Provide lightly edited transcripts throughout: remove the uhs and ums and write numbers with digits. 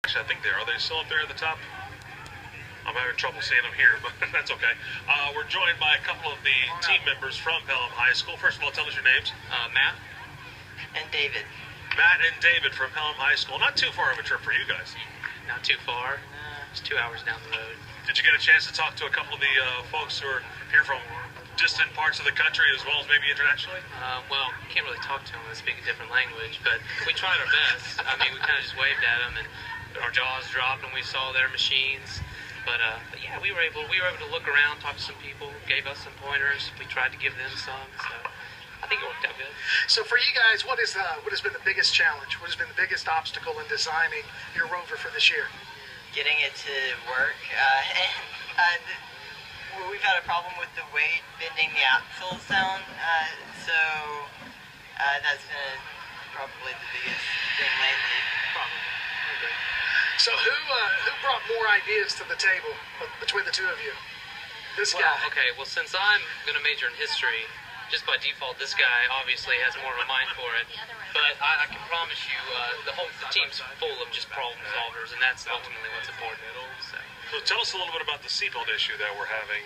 Actually, I think are they still up there at the top? I'm having trouble seeing them here, but that's okay. We're joined by a couple of the team members from Pelham High School. First of all, tell us your names. Matt. And David. Matt and David from Pelham High School. Not too far of a trip for you guys. Not too far. It's 2 hours down the road. Did you get a chance to talk to a couple of the folks who are here from distant parts of the country as well as maybe internationally? Well, can't really talk to them. They speak a different language, but we tried our best. I mean, we kind of just waved at them, and our jaws dropped when we saw their machines. But yeah, we were able to look around, talk to some people, gave us some pointers. We tried to give them some, so I think it worked out good. So for you guys, what has been the biggest challenge? What has been the biggest obstacle in designing your rover for this year? Getting it to work. We've had a problem with the weight bending the axles down, so that's been probably the biggest thing lately. Probably. Okay. So who brought more ideas to the table between the two of you? This guy. Okay, well, since I'm going to major in history, just by default, this guy obviously has more of a mind for it. But I can promise you, the team's full of just problem solvers, and that's ultimately what's important. So tell us a little bit about the seatbelt issue that we're having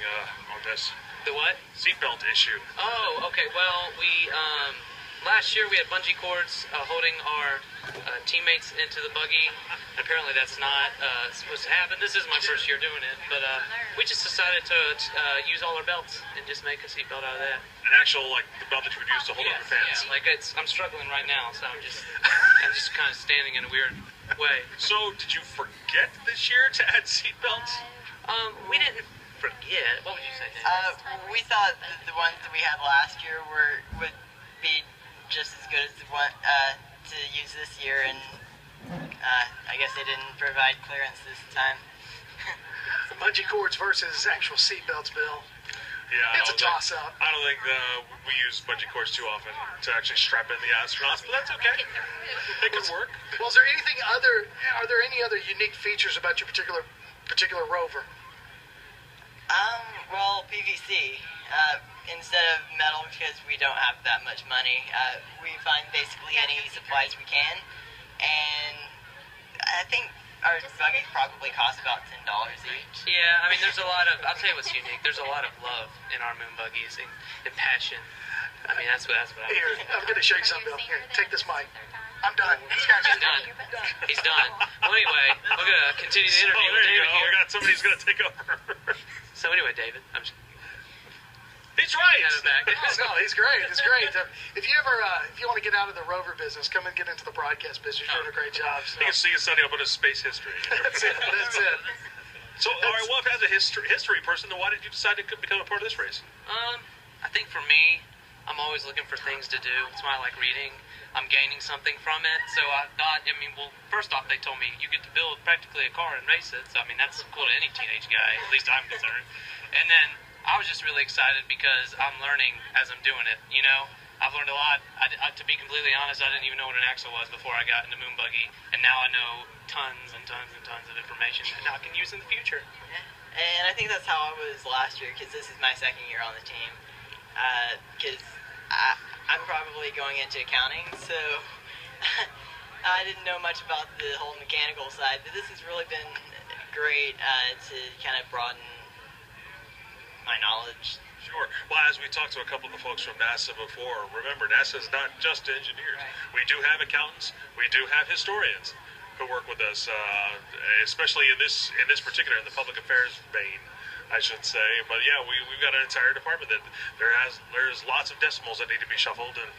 on this. The what? Seatbelt issue. Oh, okay. Well, we last year we had bungee cords holding our teammates into the buggy. Apparently that's not supposed to happen. This is my first year doing it, but we just decided to use all our belts and just make a seatbelt out of that. An actual, like, the belt that you would use to hold up your pants. Yeah, like I'm struggling right now, so I'm just kind of standing in a weird way. So, did you forget this year to add seatbelts? We didn't forget. What would you say, Dave? We thought that the ones that we had last year would be just as good as the one to use this year, and I guess they didn't provide clearance this time. The bungee cords versus actual seatbelts, Bill. Yeah, It's a toss-up. I don't think we use bungee cords too often to actually strap in the astronauts, but that's okay. They can work. Well, is there anything are there any other unique features about your particular rover? Well, PVC. Instead of metal, because we don't have that much money, we find basically any supplies we can, and I think our buggy probably costs about $10 each. Yeah, I mean, I'll tell you what's unique. There's a lot of love in our moon buggies and passion. I mean, that's what I Here, I'm going to show you something, Bill. Here, take this mic. I'm done. He's done. He's done. Well, anyway, we're going to continue the interview with David here. We got somebody who's going to take over. So anyway, David, He's right. No, he's great. He's great. If you want to get out of the rover business, come and get into the broadcast business. You're doing a great job. So. You can see you studying up on his space history. That's it. So, all right, well, as a history person, then why did you decide to become a part of this race? I think for me, I'm always looking for things to do. That's why I like reading. I'm gaining something from it. So I thought, well, first off, they told me you get to build practically a car and race it. So, I mean, that's cool to any teenage guy, at least I'm concerned. And then I was just really excited because I'm learning as I'm doing it, you know? I've learned a lot. To be completely honest, I didn't even know what an axle was before I got into moon buggy, and now I know tons and tons and tons of information that I can use in the future. And I think that's how I was last year, because this is my second year on the team. Because I'm probably going into accounting, so I didn't know much about the whole mechanical side, but this has really been great to kind of broaden my knowledge. Sure. Well, as we talked to a couple of the folks from NASA before, remember, NASA is not just engineers. Right. We do have accountants. We do have historians who work with us, especially in this particular, in the public affairs vein, I should say. But yeah, we've got an entire department that there's lots of decimals that need to be shuffled and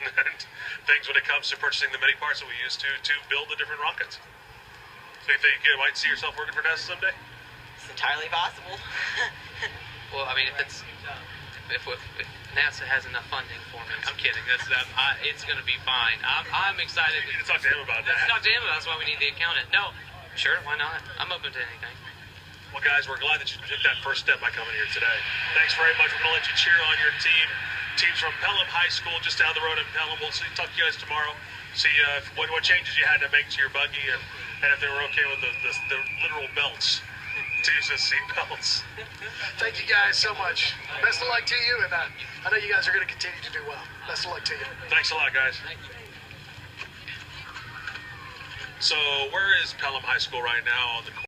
things when it comes to purchasing the many parts that we use to build the different rockets. So you think you might see yourself working for NASA someday? It's entirely possible. Well, I mean, if NASA has enough funding for me, I'm kidding. It's going to be fine. I'm excited. You need to talk to him about that. Let's talk to him about. That's why we need the accountant. No, sure, why not? I'm open to anything. Well, guys, we're glad that you took that first step by coming here today. Thanks very much. We're going to let you cheer on your team. Teams from Pelham High School, just down the road in Pelham. We'll talk to you guys tomorrow. See what changes you had to make to your buggy, and if they were okay with the literal belts. To use as seat belts. Thank you guys so much. Best of luck to you, and I know you guys are going to continue to do well. Best of luck to you. Thanks a lot, guys. So where is Pelham High School right now on the